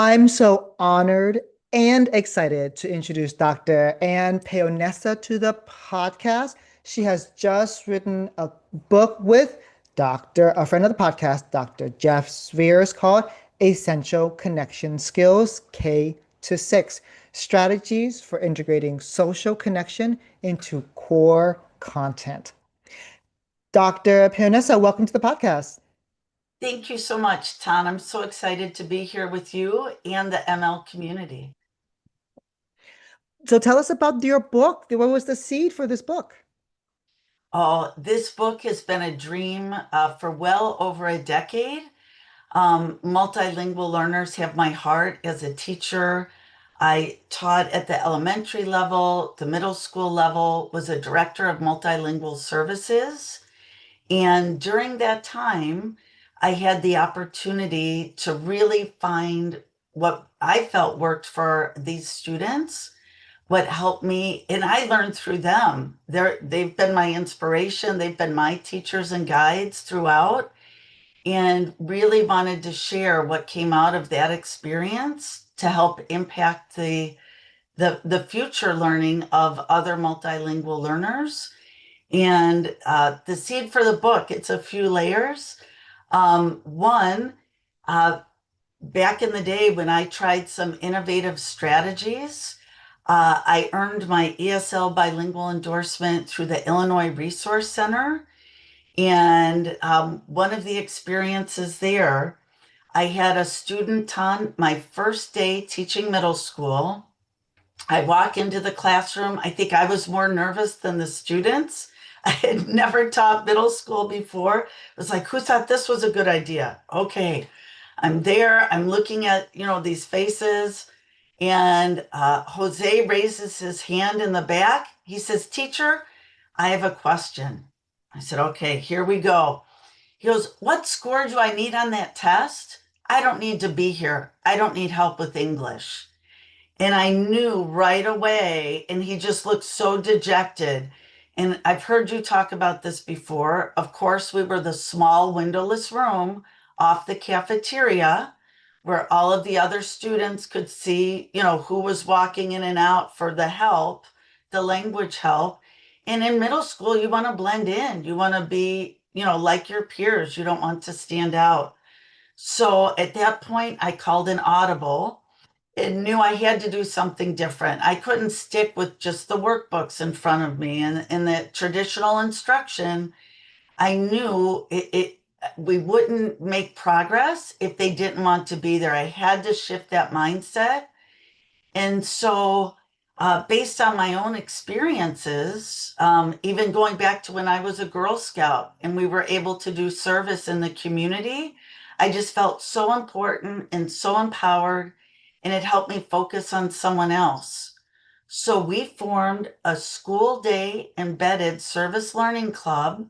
I'm so honored and excited to introduce Dr. Ann Paonessa to the podcast. She has just written a book with a friend of the podcast, Dr. Jeff Spears, called Essential Connection Skills K to 6 Strategies for Integrating Social Connection into Core Content. Dr. Paonessa, welcome to the podcast. Thank you so much, Ton. I'm so excited to be here with you and the ML community. So tell us about your book. What was the seed for this book? Oh, this book has been a dream for well over a decade. Multilingual learners have my heart as a teacher. I taught at the elementary level, the middle school level, was a director of multilingual services. And during that time, I had the opportunity to really find what I felt worked for these students, what helped me, and I learned through them. They've been my inspiration, they've been my teachers and guides throughout, and really wanted to share what came out of that experience to help impact the future learning of other multilingual learners. And the seed for the book, it's a few layers. One, uh, back in the day when I tried some innovative strategies, I earned my ESL bilingual endorsement through the Illinois Resource Center. And one of the experiences there, I had a student on my first day teaching middle school. I walk into the classroom. I think I was more nervous than the students. I had never taught middle school before. It was like, who thought this was a good idea? Okay, I'm there. I'm looking at, these faces. And Jose raises his hand in the back. He says, Teacher, I have a question. I said, okay, here we go. He goes, what score do I need on that test? I don't need to be here. I don't need help with English. And I knew right away, and he just looked so dejected. And I've heard you talk about this before. Of course, we were the small windowless room off the cafeteria where all of the other students could see, who was walking in and out for the help, the language help. And in middle school, you want to blend in. You want to be, like your peers. You don't want to stand out. So at that point, I called an audible and knew I had to do something different. I couldn't stick with just the workbooks in front of me and the traditional instruction. I knew we wouldn't make progress if they didn't want to be there. I had to shift that mindset. And so, based on my own experiences, even going back to when I was a Girl Scout and we were able to do service in the community, I just felt so important and so empowered, and it helped me focus on someone else. So, we formed a school day embedded service learning club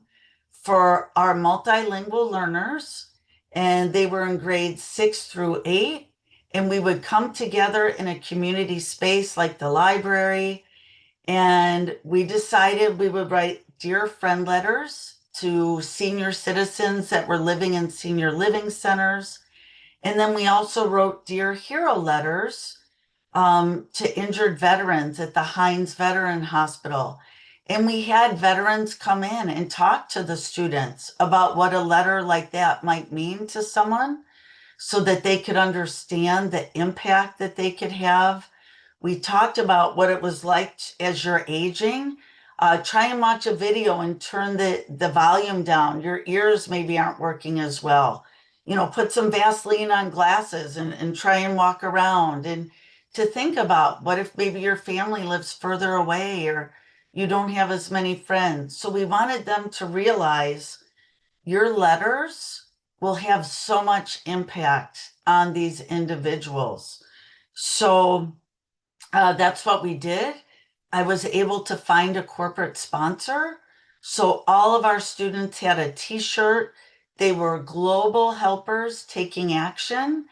for our multilingual learners, and they were in grades 6 through 8. And we would come together in a community space like the library. And we decided we would write dear friend letters to senior citizens that were living in senior living centers. And then we also wrote dear hero letters to injured veterans at the Hines Veteran Hospital. And we had veterans come in and talk to the students about what a letter like that might mean to someone so that they could understand the impact that they could have. We talked about what it was like as you're aging. Try and watch a video and turn the volume down. Your ears maybe aren't working as well. Put some Vaseline on glasses and try and walk around. And to think about what if maybe your family lives further away or you don't have as many friends. So we wanted them to realize your letters will have so much impact on these individuals. So that's what we did. I was able to find a corporate sponsor. So all of our students had a t shirt. They were global helpers taking action.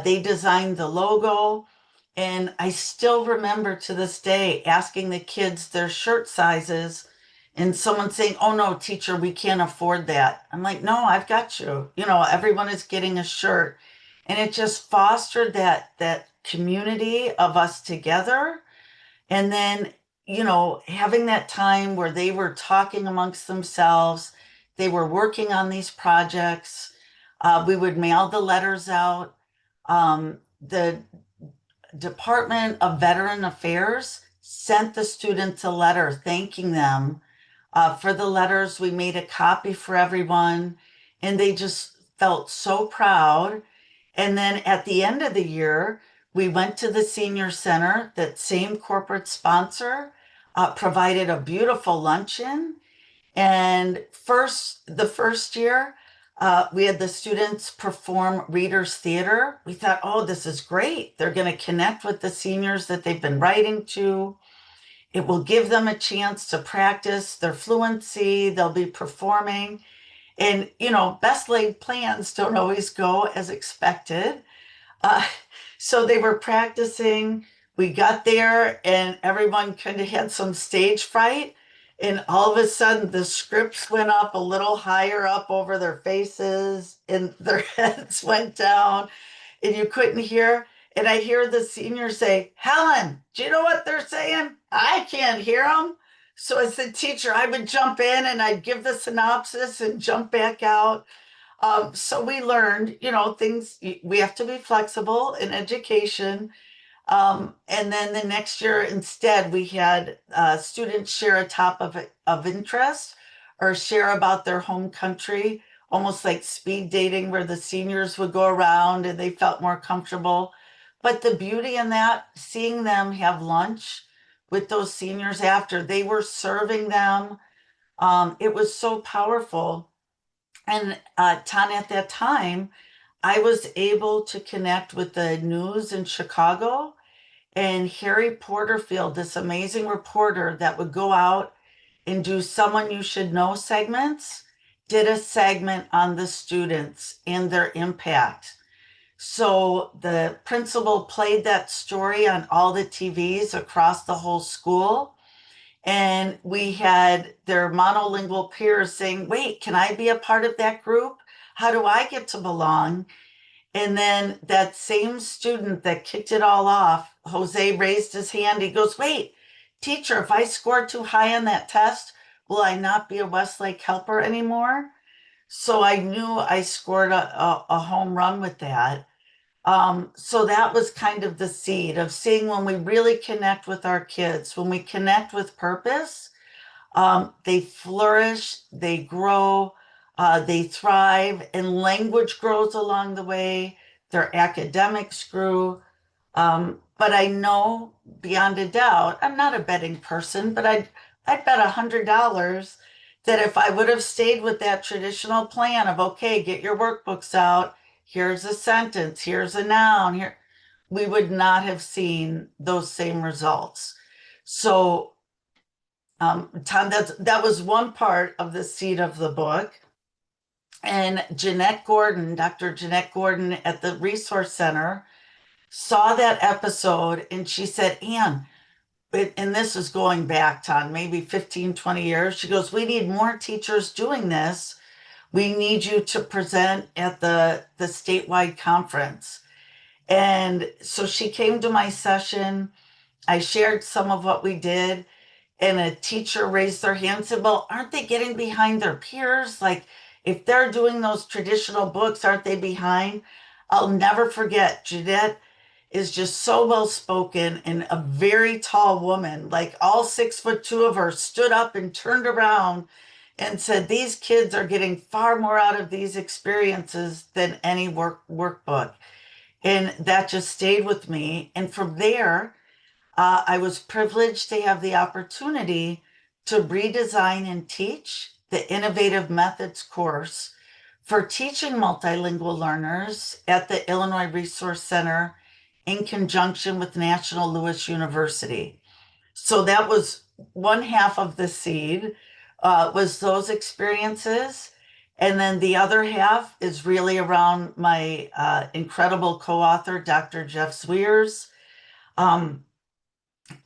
They designed the logo. And I still remember to this day asking the kids their shirt sizes and someone saying, oh no, teacher, we can't afford that. I'm like, no, I've got you. Everyone is getting a shirt. And it just fostered that community of us together. And then, having that time where they were talking amongst themselves, they were working on these projects. We would mail the letters out. The Department of Veteran Affairs sent the students a letter thanking them for the letters. We made a copy for everyone, and they just felt so proud. And then at the end of the year, we went to the senior center. That same corporate sponsor provided a beautiful luncheon. And the first year, we had the students perform Readers Theater. We thought, oh, this is great. They're going to connect with the seniors that they've been writing to. It will give them a chance to practice their fluency. They'll be performing. And, best laid plans don't always go as expected. Uh, so they were practicing. We got there, and everyone kind of had some stage fright. And all of a sudden, the scripts went up a little higher up over their faces, and their heads went down, and you couldn't hear. And I hear the senior say, Helen, do you know what they're saying? I can't hear them. So as the teacher, I would jump in and I'd give the synopsis and jump back out. So we learned, things, we have to be flexible in education. And then the next year, instead, we had students share a of interest or share about their home country, almost like speed dating, where the seniors would go around and they felt more comfortable. But the beauty in that, seeing them have lunch with those seniors after, they were serving them. It was so powerful. And Tan, at that time, I was able to connect with the news in Chicago, and Harry Porterfield, this amazing reporter that would go out and do Someone You Should Know segments, did a segment on the students and their impact. So the principal played that story on all the TVs across the whole school. And we had their monolingual peers saying, wait, can I be a part of that group? How do I get to belong? And then that same student that kicked it all off, Jose, raised his hand. He goes, wait, teacher, if I scored too high on that test, will I not be a Westlake helper anymore? So I knew I scored a home run with that. So that was kind of the seed of seeing when we really connect with our kids, when we connect with purpose, they flourish, they grow, they thrive, and language grows along the way. Their academics grew. But I know beyond a doubt, I'm not a betting person, but I'd bet $100 that if I would have stayed with that traditional plan of, okay, get your workbooks out, here's a sentence, here's a noun, here, we would not have seen those same results. So Tom, that was one part of the seed of the book. And Dr. Jeanette Gordon at the Resource Center saw that episode and she said, Anne, and this is going back, Tom, maybe 15, 20 years. She goes, we need more teachers doing this. We need you to present at the statewide conference. And so she came to my session. I shared some of what we did, and a teacher raised their hand and said, well, aren't they getting behind their peers? Like, if they're doing those traditional books, aren't they behind? I'll never forget, Jeanette is just so well spoken and a very tall woman. Like, all 6'2" of her stood up and turned around and said, these kids are getting far more out of these experiences than any workbook. And that just stayed with me. And from there, I was privileged to have the opportunity to redesign and teach the Innovative Methods course for teaching multilingual learners at the Illinois Resource Center in conjunction with National Louis University. So that was one half of the seed, was those experiences. And then the other half is really around my incredible co-author, Dr. Jeff Sweers. Um,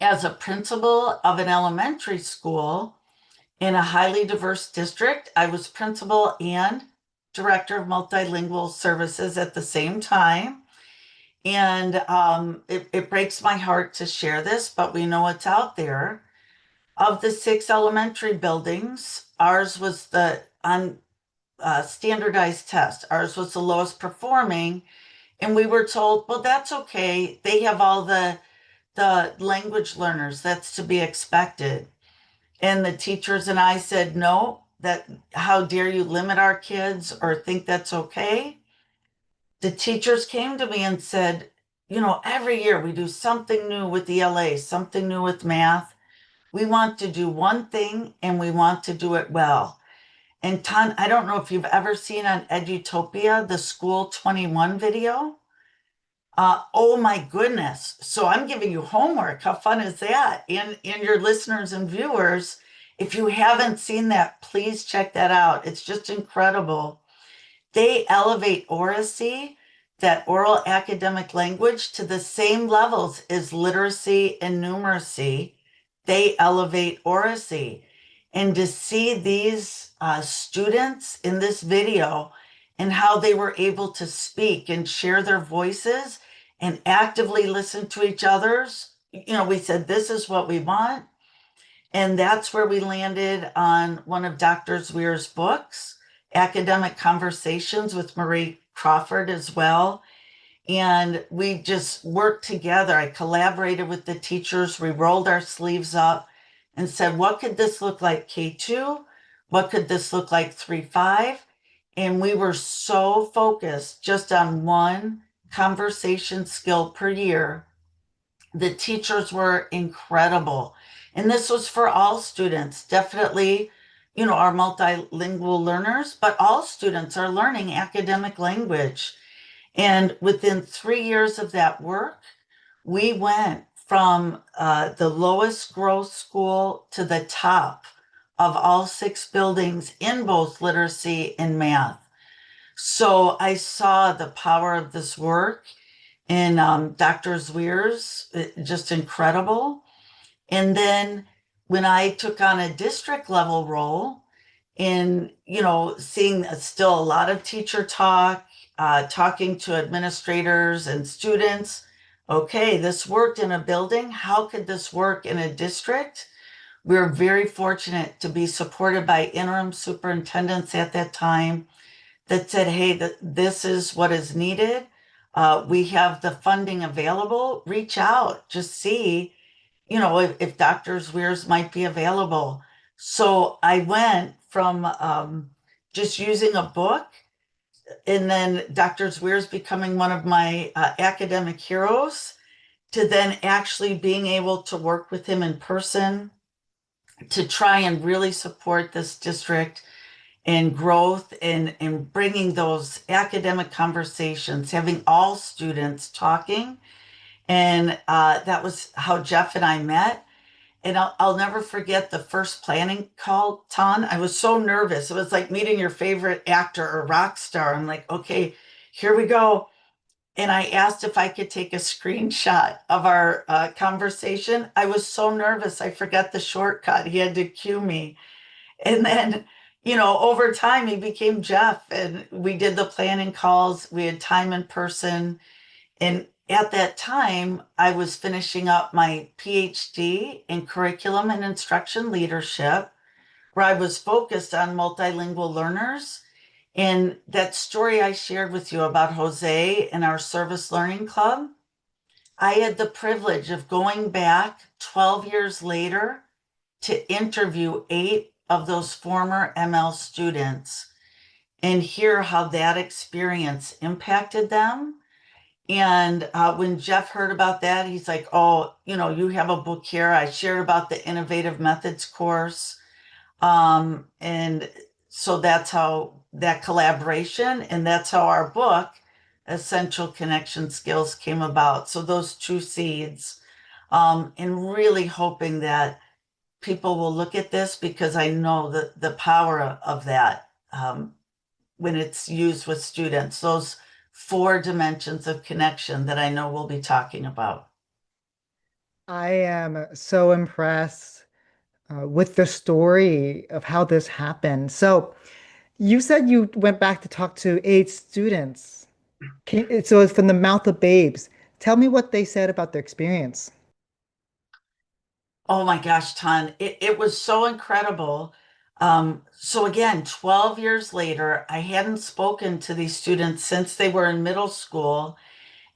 as a principal of an elementary school in a highly diverse district, I was principal and director of multilingual services at the same time. And it breaks my heart to share this, but we know it's out there. Of the six elementary buildings, ours was the on standardized test. Ours was the lowest performing, and we were told, well, that's okay. They have all the language learners. That's to be expected. And the teachers and I said, no, that how dare you limit our kids or think that's okay? The teachers came to me and said, every year we do something new with the ELA, something new with math. We want to do one thing and we want to do it well. And Ton, I don't know if you've ever seen on Edutopia the School 21 video. Oh my goodness. So I'm giving you homework. How fun is that? And your listeners and viewers, if you haven't seen that, please check that out. It's just incredible. They elevate oracy, that oral academic language, to the same levels as literacy and numeracy. They elevate oracy. And to see these students in this video and how they were able to speak and share their voices and actively listen to each other's, we said, this is what we want. And that's where we landed on one of Dr. Zweer's books, Academic Conversations with Marie Crawford as well. And we just worked together. I collaborated with the teachers. We rolled our sleeves up and said, what could this look like K2? What could this look like 3-5? And we were so focused just on one conversation skill per year. The teachers were incredible. And this was for all students, definitely, our multilingual learners, but all students are learning academic language. And within 3 years of that work, we went from the lowest growth school to the top of all six buildings in both literacy and math. So I saw the power of this work in Dr. Zweer's, just incredible. And then when I took on a district level role in, seeing still a lot of teacher talk, talking to administrators and students. Okay, this worked in a building. How could this work in a district? We were very fortunate to be supported by interim superintendents at that time that said, hey, this is what is needed. We have the funding available. Reach out, just see, if Dr. Zweer's might be available. So I went from just using a book, and then Dr. Zweer's becoming one of my academic heroes, to then actually being able to work with him in person to try and really support this district and growth and bringing those academic conversations, having all students talking. And that was how Jeff and I met. And I'll never forget the first planning call, Ton. I was so nervous. It was like meeting your favorite actor or rock star. I'm like, okay, here we go. And I asked if I could take a screenshot of our conversation. I was so nervous. I forgot the shortcut. He had to cue me. And then, over time, he became Jeff, and we did the planning calls. We had time in person. And at that time, I was finishing up my PhD in curriculum and instruction leadership, where I was focused on multilingual learners. And that story I shared with you about Jose and our service learning club, I had the privilege of going back 12 years later to interview 8 of those former ML students and hear how that experience impacted them. And when Jeff heard about that, he's like, oh, you have a book here. I shared about the Innovative Methods course. And so that's how that collaboration, and that's how our book, Essential Connection Skills, came about. So those two seeds, and really hoping that people will look at this, because I know that the power of that when it's used with students, those 4 dimensions of connection that I know we'll be talking about. I am so impressed with the story of how this happened. So, You said you went back to talk to eight students. So it's from the mouth of babes. Tell me what they said about their experience. Oh my gosh, Ton, it was so incredible. So again, 12 years later, I hadn't spoken to these students since they were in middle school.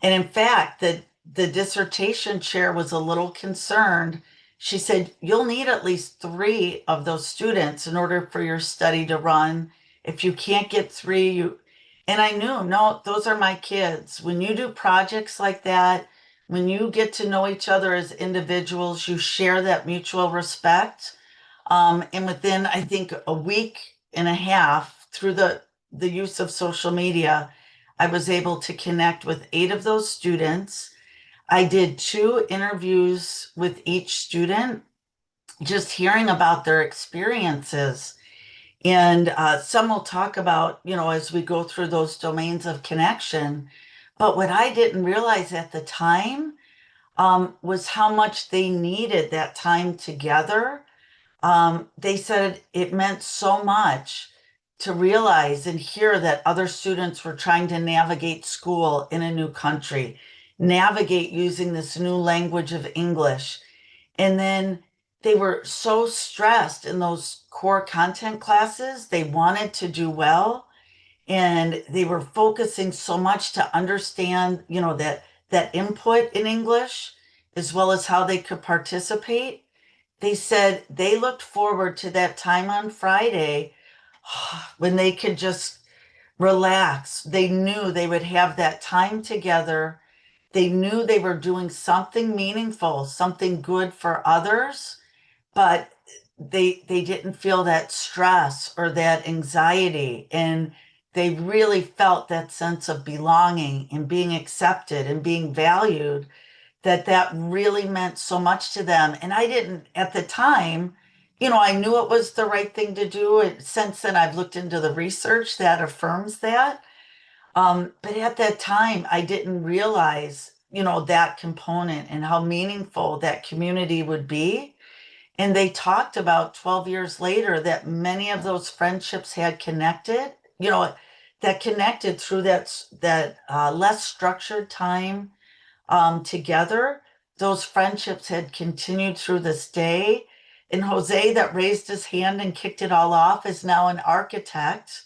And in fact, the dissertation chair was a little concerned. She said, "You'll need at least three of those students in order for your study to run. If you can't get three, you..." And I knew, no, those are my kids. When you do projects like that, when you get to know each other as individuals, you share that mutual respect. And within, I think, a week and a half, through the use of social media, I was able to connect with eight of those students. I did two interviews with each student, just hearing about their experiences. And some will talk about, as we go through those domains of connection. But what I didn't realize at the time was how much they needed that time together. They said it meant so much to realize and hear that other students were trying to navigate school in a new country, navigate using this new language of English. And then they were so stressed in those core content classes. They wanted to do well, and they were focusing so much to understand, that input in English as well as how they could participate. They said they looked forward to that time on Friday when they could just relax. They knew they would have that time together. They knew they were doing something meaningful, something good for others, but they didn't feel that stress or that anxiety, and they really felt that sense of belonging and being accepted and being valued, that really meant so much to them. And I didn't at the time, I knew it was the right thing to do. And since then, I've looked into the research that affirms that. But at that time, I didn't realize, that component and how meaningful that community would be. And they talked about 12 years later that many of those friendships had connected, that connected through that less structured time together. Those friendships had continued through this day. And Jose, that raised his hand and kicked it all off, is now an architect.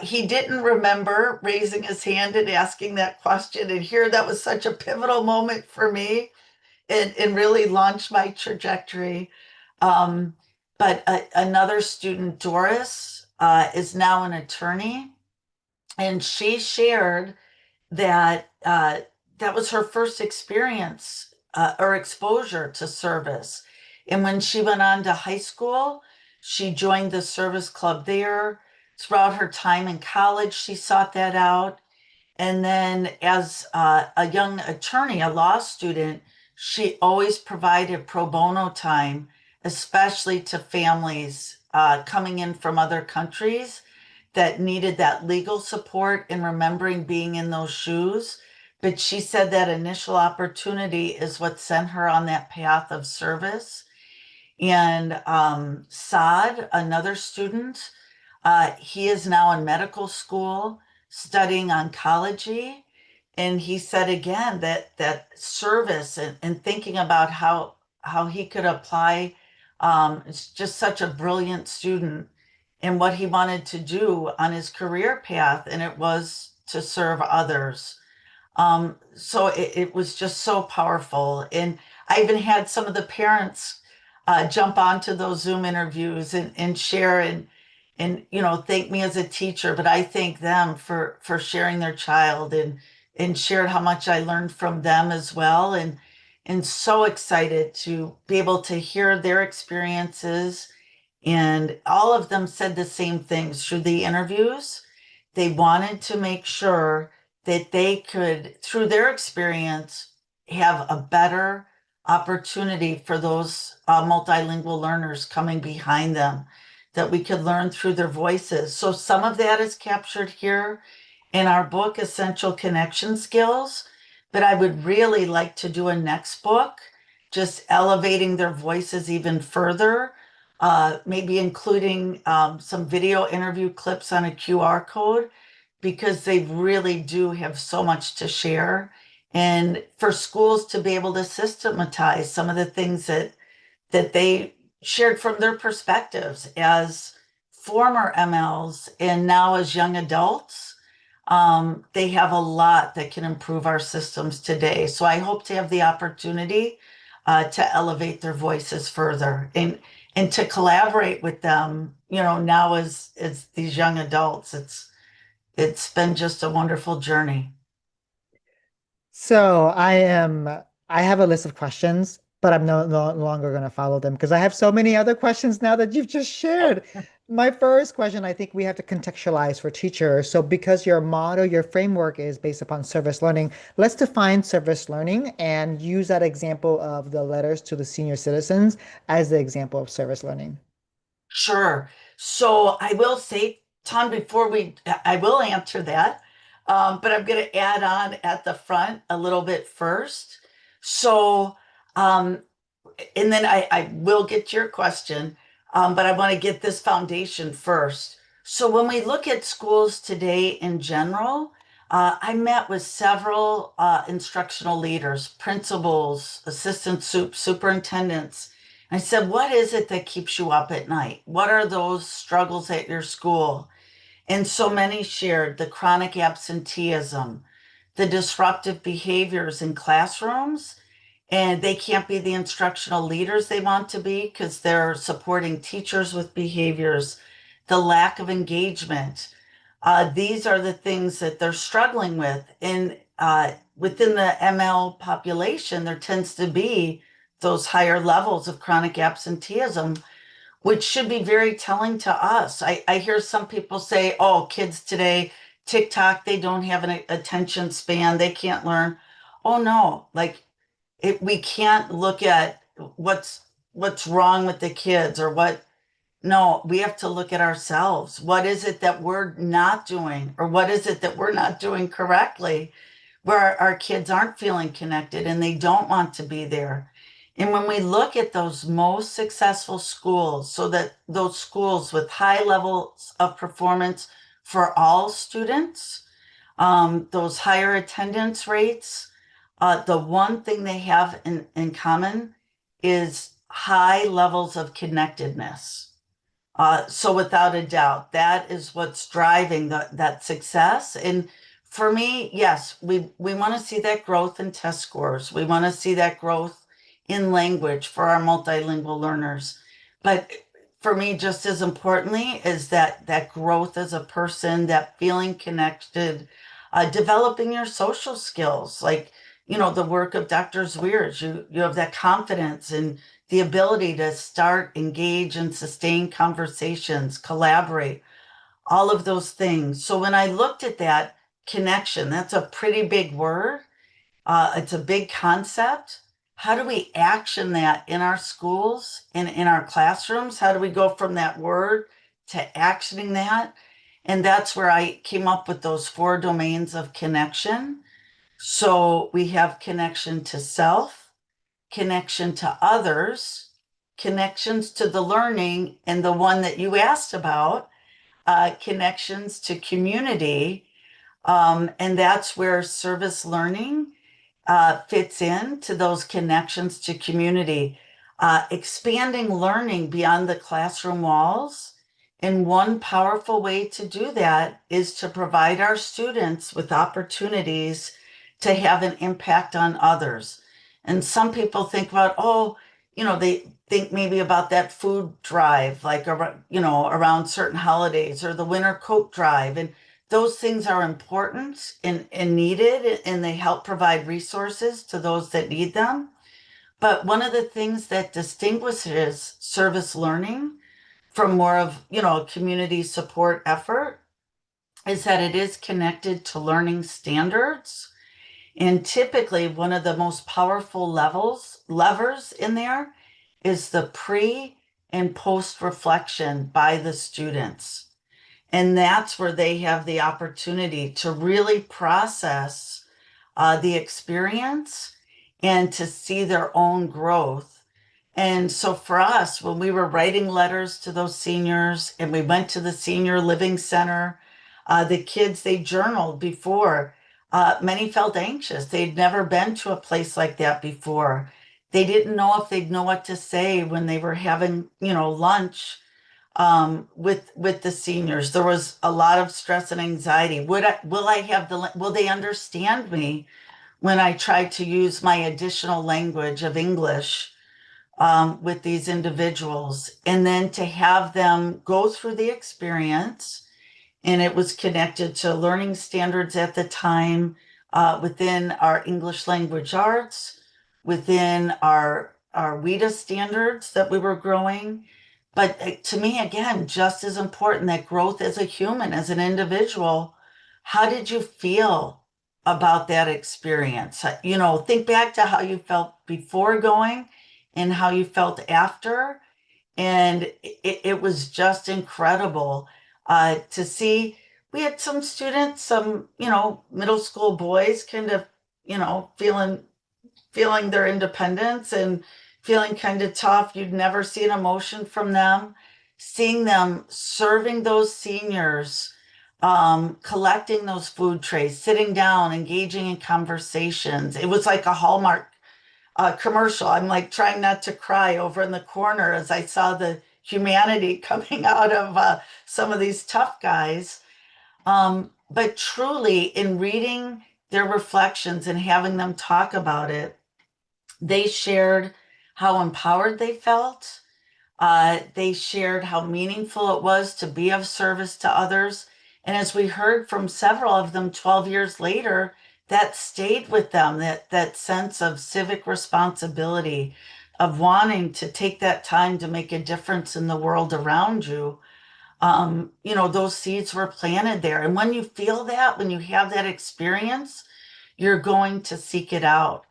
He didn't remember raising his hand and asking that question. And here, that was such a pivotal moment for me and really launched my trajectory. Um, but another student, Doris, is now an attorney. And she shared that was her first experience or exposure to service. And when she went on to high school, she joined the service club there. Throughout her time in college, she sought that out. And then, as a young attorney, a law student, she always provided pro bono time, especially to families coming in from other countries that needed that legal support and remembering being in those shoes. But she said that initial opportunity is what sent her on that path of service. And Saad, another student, he is now in medical school studying oncology. And he said again that service and thinking about how he could apply, it's just such a brilliant student and what he wanted to do on his career path, and it was to serve others. So it was just so powerful. And I even had some of the parents jump onto those Zoom interviews and share and thank me as a teacher, but I thank them for sharing their child and shared how much I learned from them as well. And so excited to be able to hear their experiences. And all of them said the same things through the interviews. They wanted to make sure that they could, through their experience, have a better opportunity for those multilingual learners coming behind them, that we could learn through their voices. So some of that is captured here in our book, Essential Connection Skills. But I would really like to do a next book, just elevating their voices even further, maybe including some video interview clips on a QR code because they really do have so much to share. And for schools to be able to systematize some of the things that they shared from their perspectives as former MLs and now as young adults. They have a lot that can improve our systems today. So I hope to have the opportunity to elevate their voices further and to collaborate with them, now as these young adults. It's been just a wonderful journey. So I have a list of questions, but I'm no longer going to follow them because I have so many other questions now that you've just shared. My first question, I think we have to contextualize for teachers. So because your motto, your framework is based upon service learning, let's define service learning and use that example of the letters to the senior citizens as the example of service learning. Sure. So I will say, Tom, I will answer that, but I'm going to add on at the front a little bit first. So, um, and then I will get to your question, but I want to get this foundation first. So when we look at schools today in general, I met with several instructional leaders, principals, superintendents. I said, what is it that keeps you up at night? What are those struggles at your school? And so many shared the chronic absenteeism, the disruptive behaviors in classrooms, and they can't be the instructional leaders they want to be because they're supporting teachers with behaviors, the lack of engagement. These are the things that they're struggling with. And within the ML population, there tends to be those higher levels of chronic absenteeism, which should be very telling to us. I hear some people say, oh, kids today, TikTok, they don't have an attention span, they can't learn. Oh no, like we can't look at what's wrong with the kids or what. No, we have to look at ourselves. What is it that we're not doing, or what is it that we're not doing correctly, where our kids aren't feeling connected and they don't want to be there? And when we look at those most successful schools, so that those schools with high levels of performance for all students, those higher attendance rates, the one thing they have in common is high levels of connectedness. So without a doubt, that is what's driving that success. And for me, yes, we want to see that growth in test scores. We want to see that growth in language for our multilingual learners. But for me, just as importantly, is that growth as a person, that feeling connected, developing your social skills, like the work of Dr. Zweers. You have that confidence and the ability to start, engage, and sustain conversations, collaborate, all of those things. So when I looked at that connection, that's a pretty big word. It's a big concept. How do we action that in our schools and in our classrooms? How do we go from that word to actioning that? And that's where I came up with those four domains of connection. So we have connection to self, connection to others, connections to the learning, and the one that you asked about, connections to community. And that's where service learning fits in to those connections to community, expanding learning beyond the classroom walls. And one powerful way to do that is to provide our students with opportunities to have an impact on others. And some people think about, oh, they think maybe about that food drive, like, around certain holidays or the winter coat drive. And those things are important and needed, and they help provide resources to those that need them. But one of the things that distinguishes service learning from more of, a community support effort is that it is connected to learning standards. And typically, one of the most powerful levers in there is the pre and post reflection by the students. And that's where they have the opportunity to really process the experience and to see their own growth. And so for us, when we were writing letters to those seniors and we went to the senior living center, the kids, they journaled before. Many felt anxious. They'd never been to a place like that before. They didn't know if they'd know what to say when they were having, lunch with the seniors. There was a lot of stress and anxiety. Will they understand me when I try to use my additional language of English with these individuals? And then to have them go through the experience, and it was connected to learning standards at the time within our English language arts, within our WIDA standards that we were growing. But to me, again, just as important, that growth as a human, as an individual. How did you feel about that experience? Think back to how you felt before going and how you felt after. And it was just incredible to see. We had some students, some, middle school boys kind of, feeling their independence and feeling kind of tough. You'd never see an emotion from them. Seeing them serving those seniors, collecting those food trays, sitting down, engaging in conversations. It was like a Hallmark commercial. I'm like trying not to cry over in the corner as I saw the humanity coming out of some of these tough guys. But truly, in reading their reflections and having them talk about it, they shared how empowered they felt. They shared how meaningful it was to be of service to others. And as we heard from several of them 12 years later, that stayed with them, that sense of civic responsibility, of wanting to take that time to make a difference in the world around you. Those seeds were planted there. And when you feel that, when you have that experience, you're going to seek it out.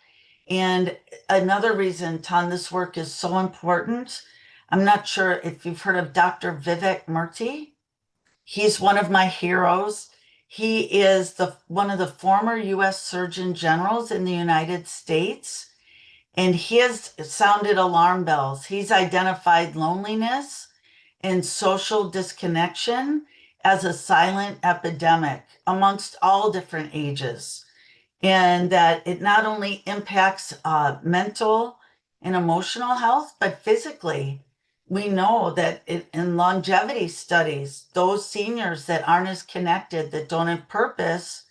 And another reason, Tan, this work is so important. I'm not sure if you've heard of Dr. Vivek Murthy. He's one of my heroes. He is one of the former US Surgeon Generals in the United States, and he has sounded alarm bells. He's identified loneliness and social disconnection as a silent epidemic amongst all different ages, and that it not only impacts mental and emotional health, but physically. We know that in longevity studies, those seniors that aren't as connected, that don't have purpose,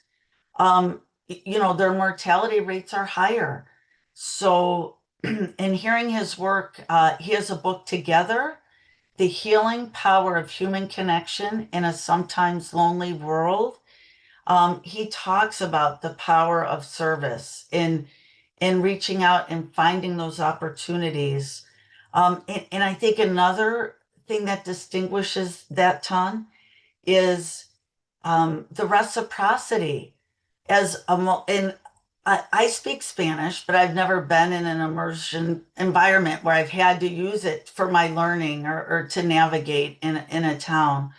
their mortality rates are higher. So, in hearing his work, he has a book together, The Healing Power of Human Connection in a Sometimes Lonely World. He talks about the power of service in reaching out and finding those opportunities. And I think another thing that distinguishes that ton is the reciprocity. And I speak Spanish, but I've never been in an immersion environment where I've had to use it for my learning or to navigate in a town.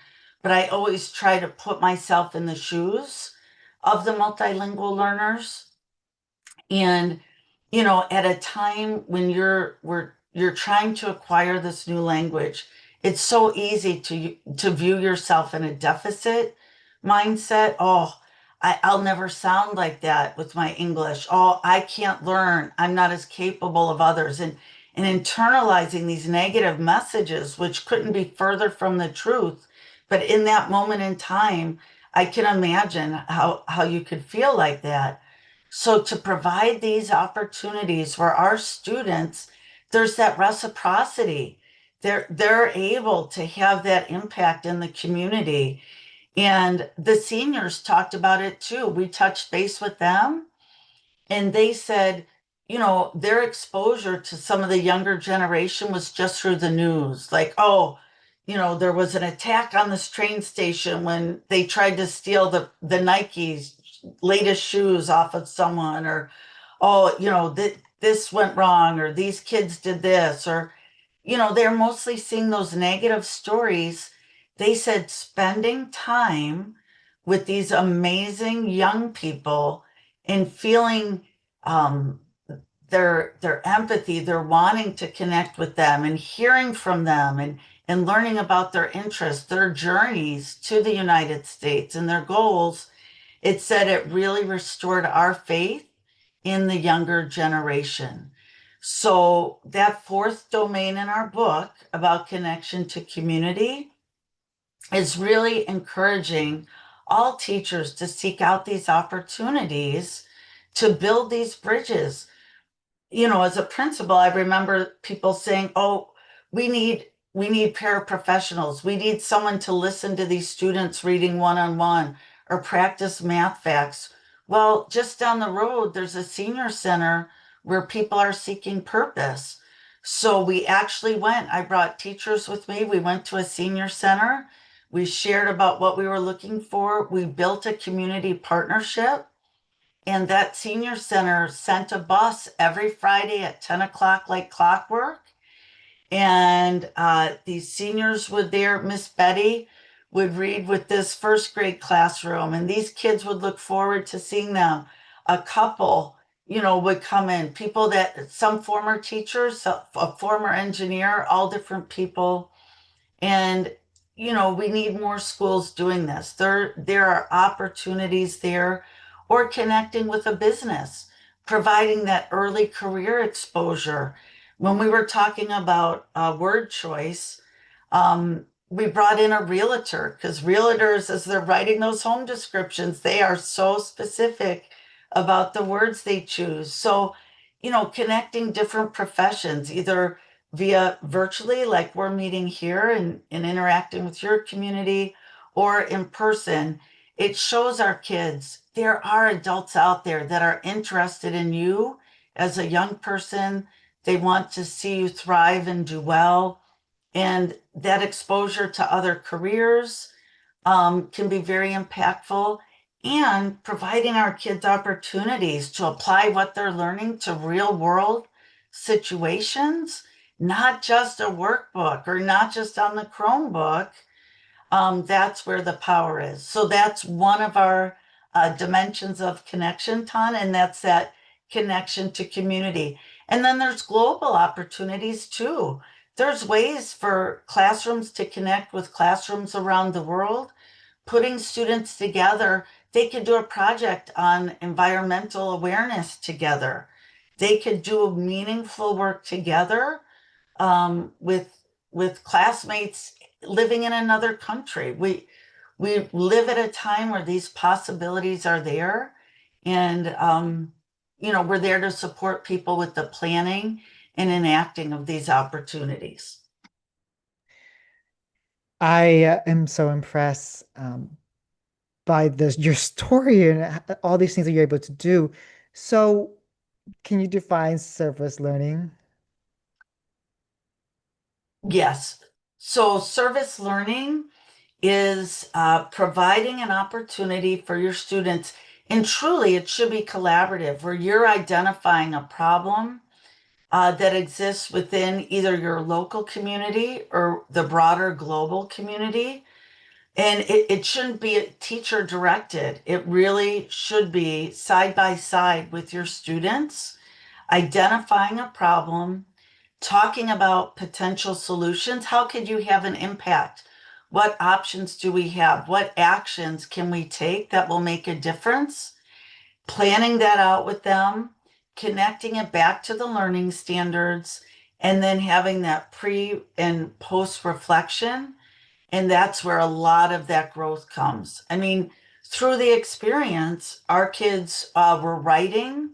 But I always try to put myself in the shoes of the multilingual learners. And, at a time when you're trying to acquire this new language, it's so easy to view yourself in a deficit mindset. Oh, I'll never sound like that with my English. Oh, I can't learn. I'm not as capable of others. And internalizing these negative messages, which couldn't be further from the truth. But in that moment in time, I can imagine how you could feel like that. So to provide these opportunities for our students, there's that reciprocity. They're able to have that impact in the community. And the seniors talked about it too. We touched base with them, and they said, their exposure to some of the younger generation was just through the news. Like, oh, there was an attack on this train station when they tried to steal the Nikes latest shoes off of someone, or oh, this went wrong, or these kids did this, or they're mostly seeing those negative stories. They said spending time with these amazing young people and feeling um, their empathy, their wanting to connect with them and hearing from them and learning about their interests, their journeys to the United States and their goals, it said it really restored our faith in the younger generation. So that fourth domain in our book about connection to community is really encouraging all teachers to seek out these opportunities to build these bridges. As a principal, I remember people saying, "Oh, we need paraprofessionals. We need someone to listen to these students reading one-on-one or practice math facts." Well, just down the road, there's a senior center where people are seeking purpose. So we actually went. I brought teachers with me. We went to a senior center. We shared about what we were looking for. We built a community partnership, and that senior center sent a bus every Friday at 10 o'clock like clockwork. And these seniors would there, Miss Betty would read with this first grade classroom, and these kids would look forward to seeing them. A couple, would come in, people that some former teachers, a former engineer, all different people. And, we need more schools doing this. There are opportunities there, or connecting with a business, providing that early career exposure. When we were talking about word choice, we brought in a realtor because realtors, as they're writing those home descriptions, they are so specific about the words they choose. So, connecting different professions, either via virtually, like we're meeting here and interacting with your community, or in person. It shows our kids there are adults out there that are interested in you as a young person. They want to see you thrive and do well. And that exposure to other careers can be very impactful, and providing our kids opportunities to apply what they're learning to real world situations, not just a workbook or not just on the Chromebook. That's where the power is. So that's one of our dimensions of connection, Ton, and that's that connection to community. And then there's global opportunities too. There's ways for classrooms to connect with classrooms around the world, putting students together. They could do a project on environmental awareness together. They could do meaningful work together with classmates living in another country. We live at a time where these possibilities are there, and we're there to support people with the planning and enacting of these opportunities. I am so impressed by this your story and all these things that you're able to do. So, can you define service learning? Yes. So service learning is providing an opportunity for your students, and truly it should be collaborative, where you're identifying a problem that exists within either your local community or the broader global community. And it shouldn't be teacher directed. It really should be side by side with your students, identifying a problem, talking about potential solutions. How could you have an impact? What options do we have? What actions can we take that will make a difference? Planning that out with them, connecting it back to the learning standards, and then having that pre and post reflection. And that's where a lot of that growth comes. I mean, through the experience, our kids were writing.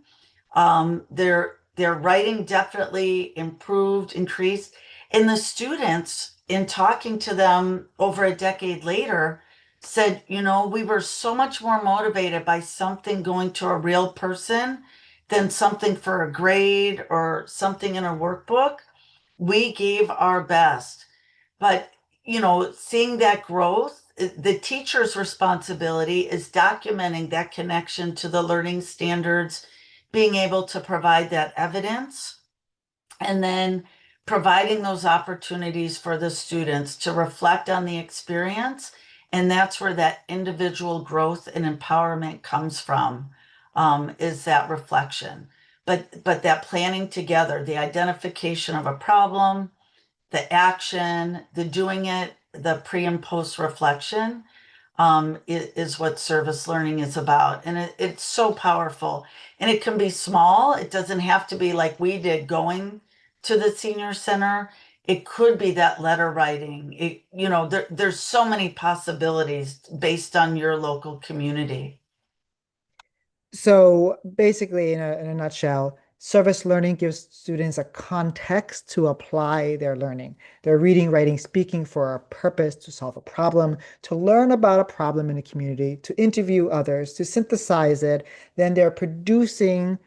Their writing definitely improved, increased. And the students, in talking to them over a decade later, said, we were so much more motivated by something going to a real person than something for a grade or something in a workbook. We gave our best. But, seeing that growth, the teacher's responsibility is documenting that connection to the learning standards, being able to provide that evidence, and then providing those opportunities for the students to reflect on the experience. And that's where that individual growth and empowerment comes from, is that reflection. but that planning together, the identification of a problem, the action, the doing it, the pre and post reflection is what service learning is about. And it's so powerful. And it can be small. It doesn't have to be like we did going to the senior center. It could be that letter writing. There's so many possibilities based on your local community. So basically, in a nutshell, service learning gives students a context to apply their learning. They're reading, writing, speaking for a purpose to solve a problem, to learn about a problem in a community, to interview others, to synthesize it. Then they're producing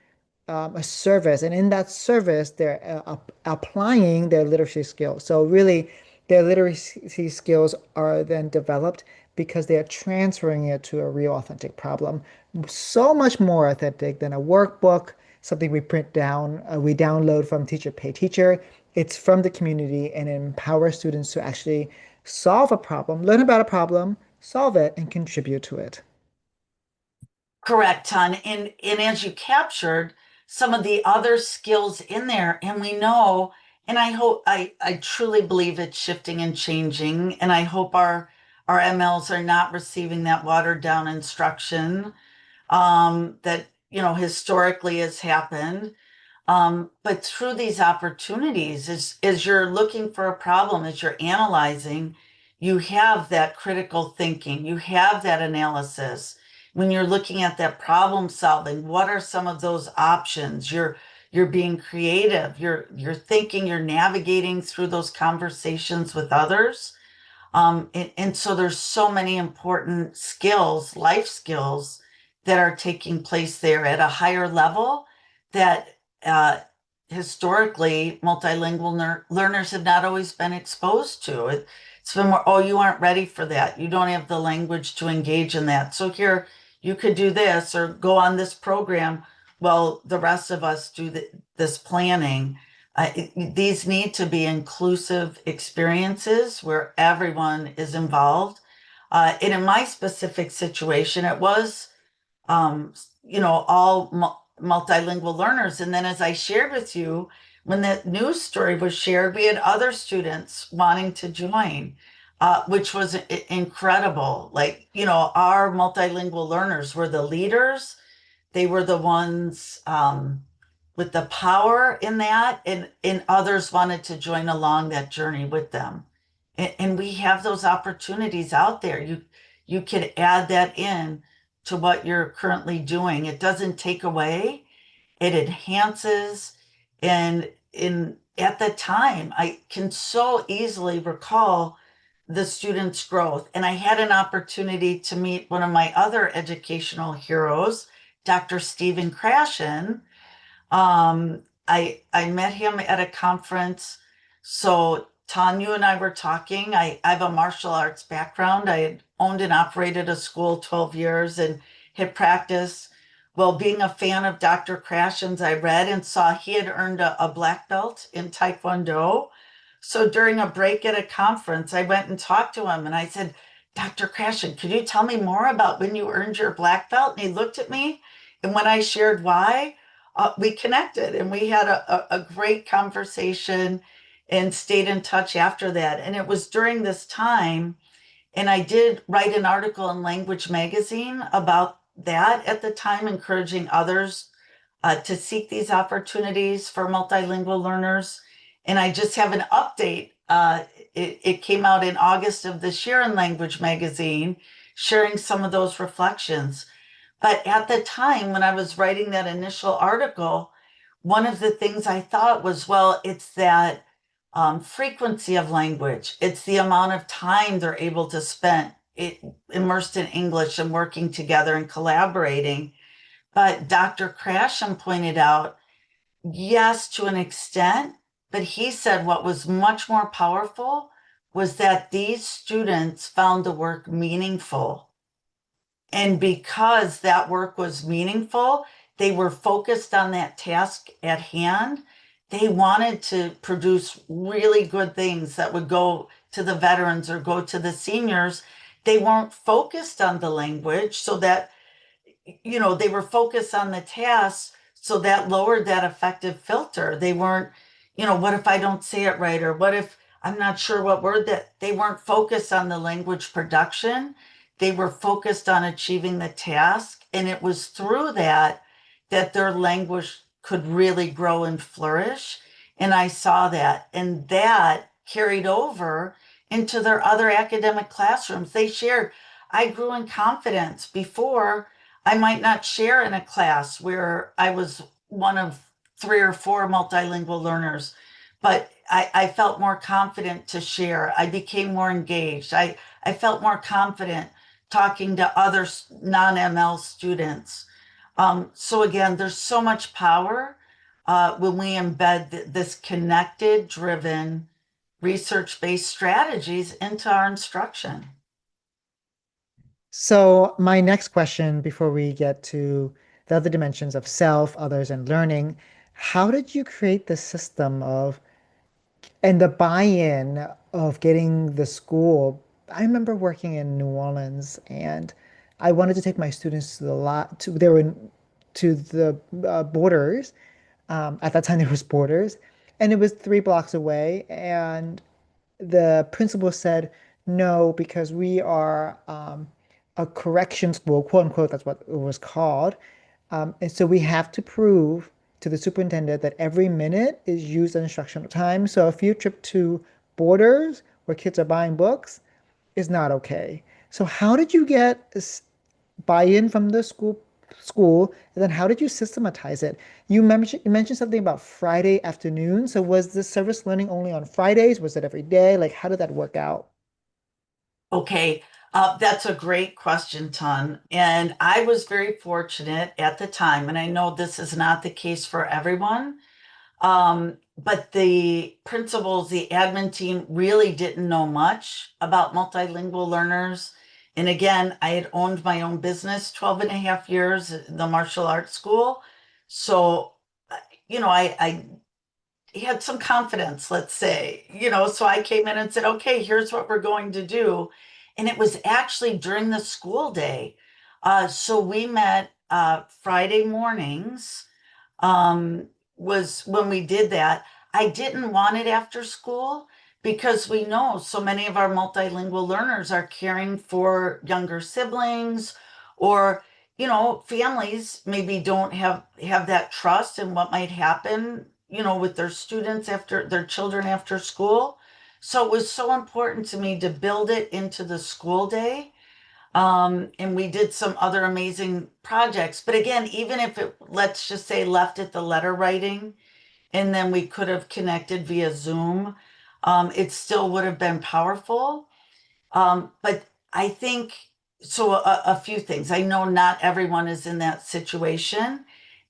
a service, and in that service, they're applying their literacy skills. So really, their literacy skills are then developed because they are transferring it to a real authentic problem. So much more authentic than a workbook, something we print down, we download from teacher pay teacher. It's from the community and it empowers students to actually solve a problem, learn about a problem, solve it, and contribute to it. Correct, Ton. And as you captured some of the other skills in there, and we know, and I truly believe it's shifting and changing, and I hope our MLs are not receiving that watered down instruction that historically has happened. But through these opportunities, as you're looking for a problem, as you're analyzing, you have that critical thinking, you have that analysis. When you're looking at that problem solving, what are some of those options? You're being creative, you're thinking, you're navigating through those conversations with others. And so there's so many important skills, life skills that are taking place there at a higher level that uh, historically multilingual learners have not always been exposed to. It's been more, oh, you aren't ready for that. You don't have the language to engage in that. So here, you could do this or go on this program. Well, the rest of us do this planning. These need to be inclusive experiences where everyone is involved. And in my specific situation, it was, um, all multilingual learners. And then, as I shared with you, when that news story was shared, we had other students wanting to join, which was incredible. Like, our multilingual learners were the leaders, they were the ones with the power in that, and others wanted to join along that journey with them. And we have those opportunities out there. You could add that in to what you're currently doing. It doesn't take away, it enhances. And in at the time, I can so easily recall the students' growth. And I had an opportunity to meet one of my other educational heroes, Dr. Stephen Krashen. I met him at a conference. So Tanya and I were talking. I have a martial arts background. I had owned and operated a school 12 years and had practiced. Well, being a fan of Dr. Krashen's, I read and saw he had earned a black belt in Taekwondo. So during a break at a conference, I went and talked to him and I said, Dr. Krashen, could you tell me more about when you earned your black belt? And he looked at me. And when I shared why, we connected and we had a great conversation and stayed in touch after that. And it was during this time, and I did write an article in Language Magazine about that at the time, encouraging others to seek these opportunities for multilingual learners. And I just have an update. It came out in August of this year in Language Magazine, sharing some of those reflections. But at the time when I was writing that initial article, one of the things I thought was, well, it's that frequency of language. It's the amount of time they're able to spend immersed in English and working together and collaborating. But Dr. Krashen pointed out, yes, to an extent, but he said what was much more powerful was that these students found the work meaningful. And because that work was meaningful, they were focused on that task at hand. They wanted to produce really good things that would go to the veterans or go to the seniors. They weren't focused on the language so that, they were focused on the tasks So that lowered that effective filter. They weren't, what if I don't say it right? Or what if I'm not sure what word that they weren't focused on the language production. They were focused on achieving the task. And it was through that their language could really grow and flourish. And I saw that. And that carried over into their other academic classrooms. They shared, I grew in confidence. Before, I might not share in a class where I was one of three or four multilingual learners, but I felt more confident to share. I became more engaged. I felt more confident talking to other non-ML students. So again, there's so much power when we embed this connected, driven, research-based strategies into our instruction. So, my next question before we get to the other dimensions of self, others, and learning, how did you create the system of and the buy-in of getting the school? I remember working in New Orleans and I wanted to take my students to the lot to they were in, to the borders. At that time, there was borders, and it was 3 blocks away. And the principal said, no, because we are a correction school, quote unquote, that's what it was called. And so we have to prove to the superintendent that every minute is used as instructional time. So a field trip to Borders where kids are buying books is not okay. So how did you get buy-in from the school, and then how did you systematize it? You mentioned something about Friday afternoon. So was the service learning only on Fridays? Was it every day? Like how did that work out? Okay, that's a great question, Ton. And I was very fortunate at the time, and I know this is not the case for everyone, but the principals, the admin team really didn't know much about multilingual learners. And again, I had owned my own business 12 and a half years, the martial arts school. So, I he had some confidence, let's say, so I came in and said, okay, here's what we're going to do. And it was actually during the school day. So we met Friday mornings um, was when we did that. I didn't want it after school because we know so many of our multilingual learners are caring for younger siblings or families maybe don't have that trust in what might happen with their students after their children after school. So it was so important to me to build it into the school day, and we did some other amazing projects. But again, even if it, let's just say, left at the letter writing, and then we could have connected via Zoom, it still would have been powerful. But I think so. A few things. I know not everyone is in that situation.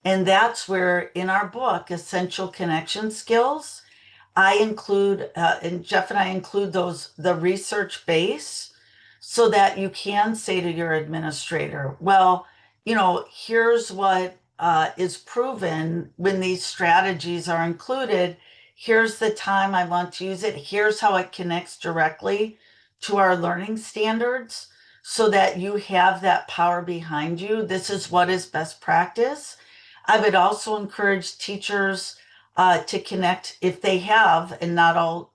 And that's where in our book, Essential Connection Skills, I include, and Jeff and I include the research base so that you can say to your administrator, well, here's what is proven when these strategies are included. Here's the time I want to use it. Here's how it connects directly to our learning standards so that you have that power behind you. This is what is best practice. I would also encourage teachers to connect if they have, and not all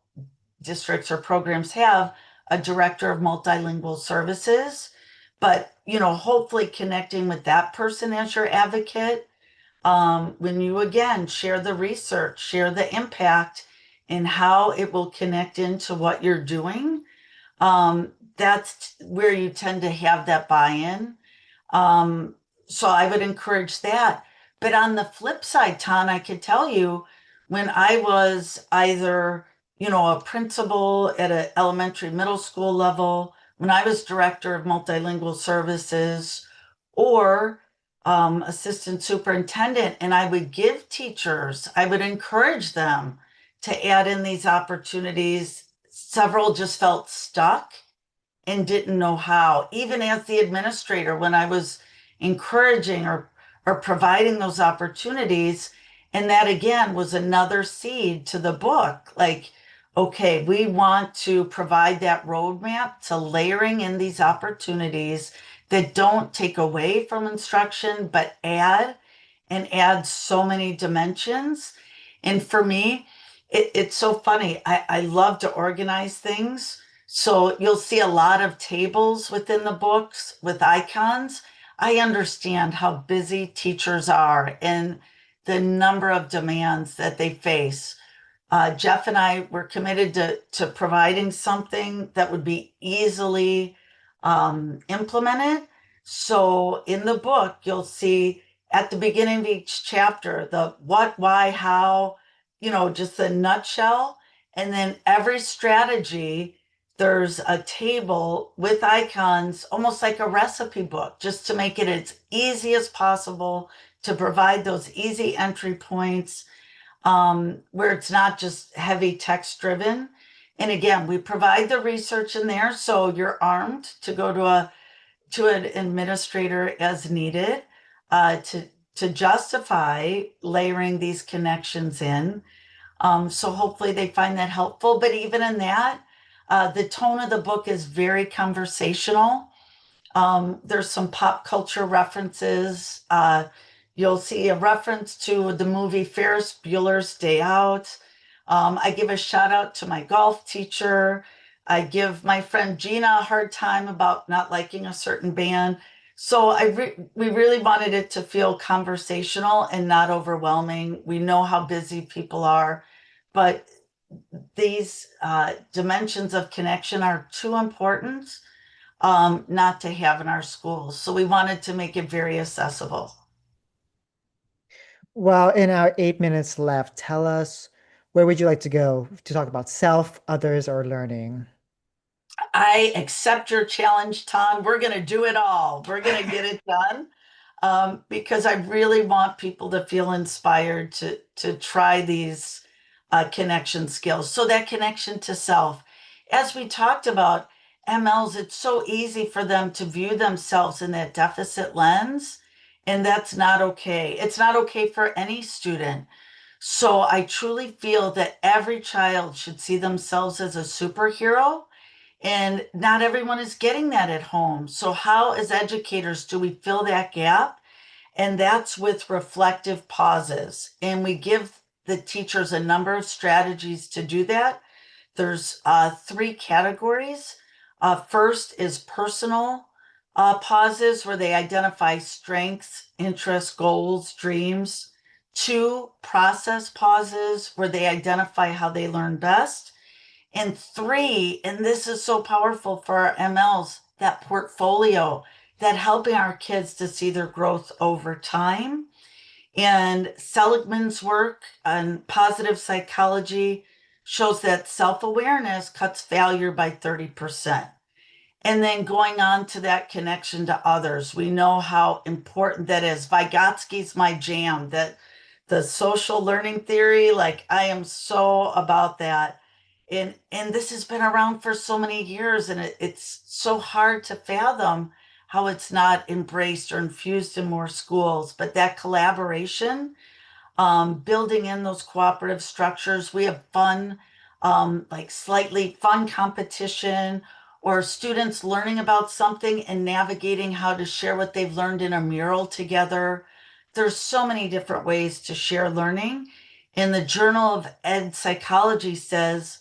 districts or programs have, a director of multilingual services. But, hopefully connecting with that person as your advocate when you again share the research, share the impact, and how it will connect into what you're doing. That's where you tend to have that buy-in. Um, so I would encourage that. But on the flip side, Ton, I could tell you when I was either, a principal at an elementary, middle school level, when I was director of multilingual services, or assistant superintendent, and I would give teachers, I would encourage them to add in these opportunities. Several just felt stuck and didn't know how. Even as the administrator, when I was encouraging or providing those opportunities, and that again was another seed to the book. Like, okay, we want to provide that roadmap to layering in these opportunities that don't take away from instruction, but add. and adds so many dimensions. And for me, it's so funny. I love to organize things. So you'll see a lot of tables within the books with icons. I understand how busy teachers are and the number of demands that they face. Jeff and I were committed to providing something that would be easily implemented. So in the book, you'll see at the beginning of each chapter the what, why, how, just the nutshell. And then every strategy, there's a table with icons, almost like a recipe book, just to make it as easy as possible to provide those easy entry points, where it's not just heavy text driven. And again, we provide the research in there, so you're armed to go to an administrator as needed, to justify layering these connections in. So hopefully they find that helpful. But even in that, the tone of the book is very conversational. There's some pop culture references. You'll see a reference to the movie Ferris Bueller's Day Out. I give a shout out to my golf teacher. I give my friend Gina a hard time about not liking a certain band. So we really wanted it to feel conversational and not overwhelming. We know how busy people are, but these dimensions of connection are too important not to have in our schools. So we wanted to make it very accessible. Well, in our 8 minutes left, tell us where would you like to go to talk about self, others, or learning? I accept your challenge, Tom. We're going to do it all. We're going to get it done, because I really want people to feel inspired to try these connection skills. So that connection to self, as we talked about, MLs, it's so easy for them to view themselves in that deficit lens, and that's not okay. It's not okay for any student. So I truly feel that every child should see themselves as a superhero, and not everyone is getting that at home. So, how, as educators, do we fill that gap? And that's with reflective pauses. And we give the teachers a number of strategies to do that. There's three categories. First is personal pauses, where they identify strengths, interests, goals, dreams. Two, process pauses, where they identify how they learn best. And three, and this is so powerful for our MLs, that portfolio, that helping our kids to see their growth over time. And Seligman's work on positive psychology shows that self awareness cuts failure by 30%. And then going on to that connection to others, we know how important that is. Vygotsky's my jam, that the social learning theory, like I am so about that. And this has been around for so many years, and it's so hard to fathom how it's not embraced or infused in more schools. But that collaboration, building in those cooperative structures. We have fun, like slightly fun competition, or students learning about something and navigating how to share what they've learned in a mural together. There's so many different ways to share learning. And the Journal of Ed Psychology says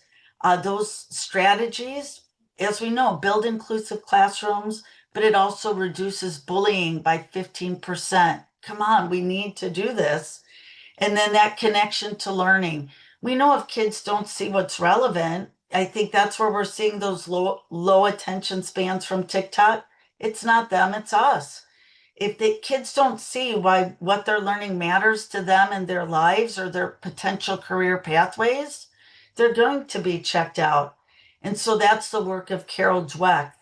those strategies, as we know, build inclusive classrooms, but it also reduces bullying by 15%. Come on, we need to do this. And then that connection to learning. We know if kids don't see what's relevant, I think that's where we're seeing those low attention spans from TikTok. It's not them, it's us. If the kids don't see why what they're learning matters to them and their lives or their potential career pathways, they're going to be checked out. And so that's the work of Carol Dweck.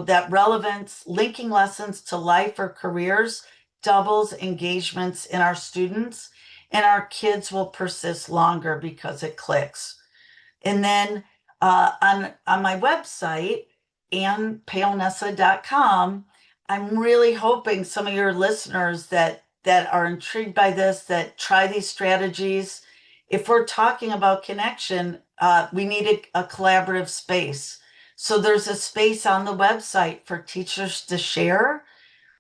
That relevance, linking lessons to life or careers doubles engagements in our students, and our kids will persist longer because it clicks. And then on my website, annpaonessa.com, I'm really hoping some of your listeners that are intrigued by this, that try these strategies. If we're talking about connection, we need a collaborative space. So there's a space on the website for teachers to share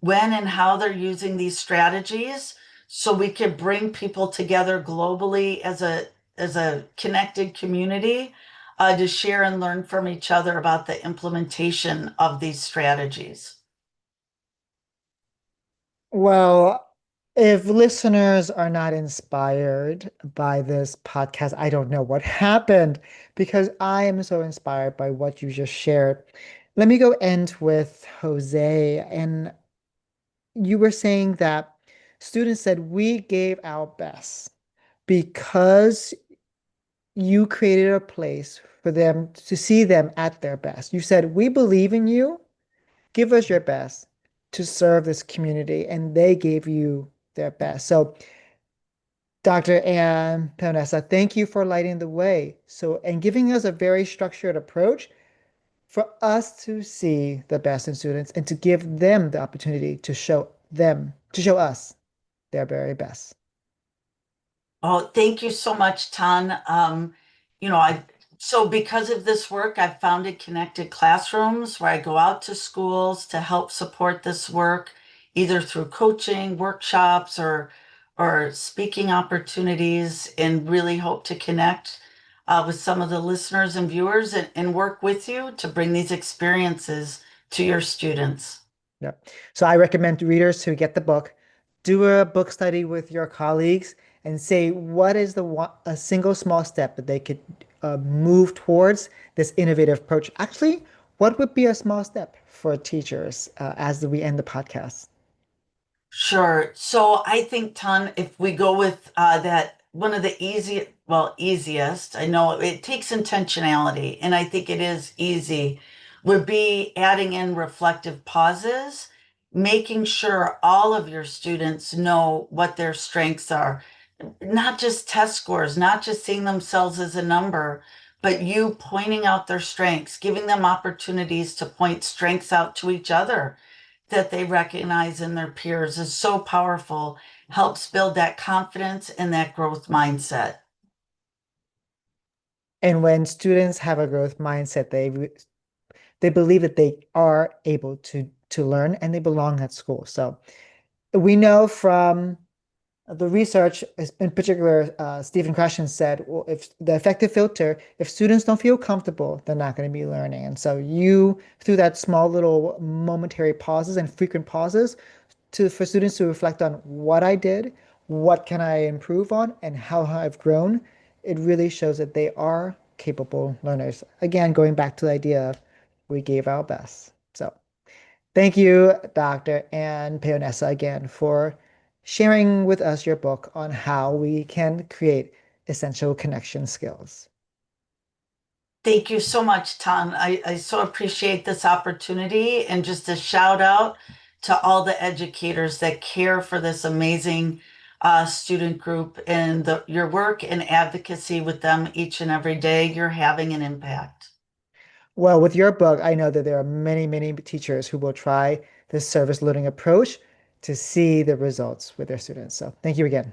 when and how they're using these strategies. so we could bring people together globally as a connected community to share and learn from each other about the implementation of these strategies. Well, if listeners are not inspired by this podcast, I don't know what happened because I am so inspired by what you just shared. Let me go end with Jose. And you were saying that students said we gave our best because you created a place for them to see them at their best. You said, we believe in you. Give us your best to serve this community. And they gave you their best. So, Dr. Ann Paonessa, thank you for lighting the way. So, and giving us a very structured approach for us to see the best in students and to give them the opportunity to show us their very best. Oh, thank you so much, Tan. You know, I so because of this work, I've founded Connected Classrooms where I go out to schools to help support this work, either through coaching, workshops, or speaking opportunities, and really hope to connect with some of the listeners and viewers and work with you to bring these experiences to your students. Yeah. So I recommend readers to get the book, do a book study with your colleagues, and say what is a single small step that they could move towards this innovative approach. Actually, what would be a small step for teachers as we end the podcast? Sure. So I think, Ton, if we go with that, one of the easiest, I know it takes intentionality, and I think it is easy, would be adding in reflective pauses, making sure all of your students know what their strengths are, not just test scores, not just seeing themselves as a number, but you pointing out their strengths, giving them opportunities to point strengths out to each other that they recognize in their peers is so powerful, helps build that confidence and that growth mindset. And when students have a growth mindset, they believe that they are able to learn and they belong at school. So we know from the research, in particular, Stephen Krashen said, well, if the effective filter, if students don't feel comfortable, they're not going to be learning. And so you, through that small little momentary pauses and frequent pauses, for students to reflect on what I did, what can I improve on, and how I've grown, it really shows that they are capable learners. Again, going back to the idea of we gave our best. So thank you, Dr. Ann Paonessa, again for sharing with us your book on how we can create essential connection skills. Thank you so much, Ton. I so appreciate this opportunity and just a shout out to all the educators that care for this amazing student group and your work and advocacy with them each and every day. You're having an impact. Well, with your book, I know that there are many, many teachers who will try this service learning approach to see the results with their students. So thank you again.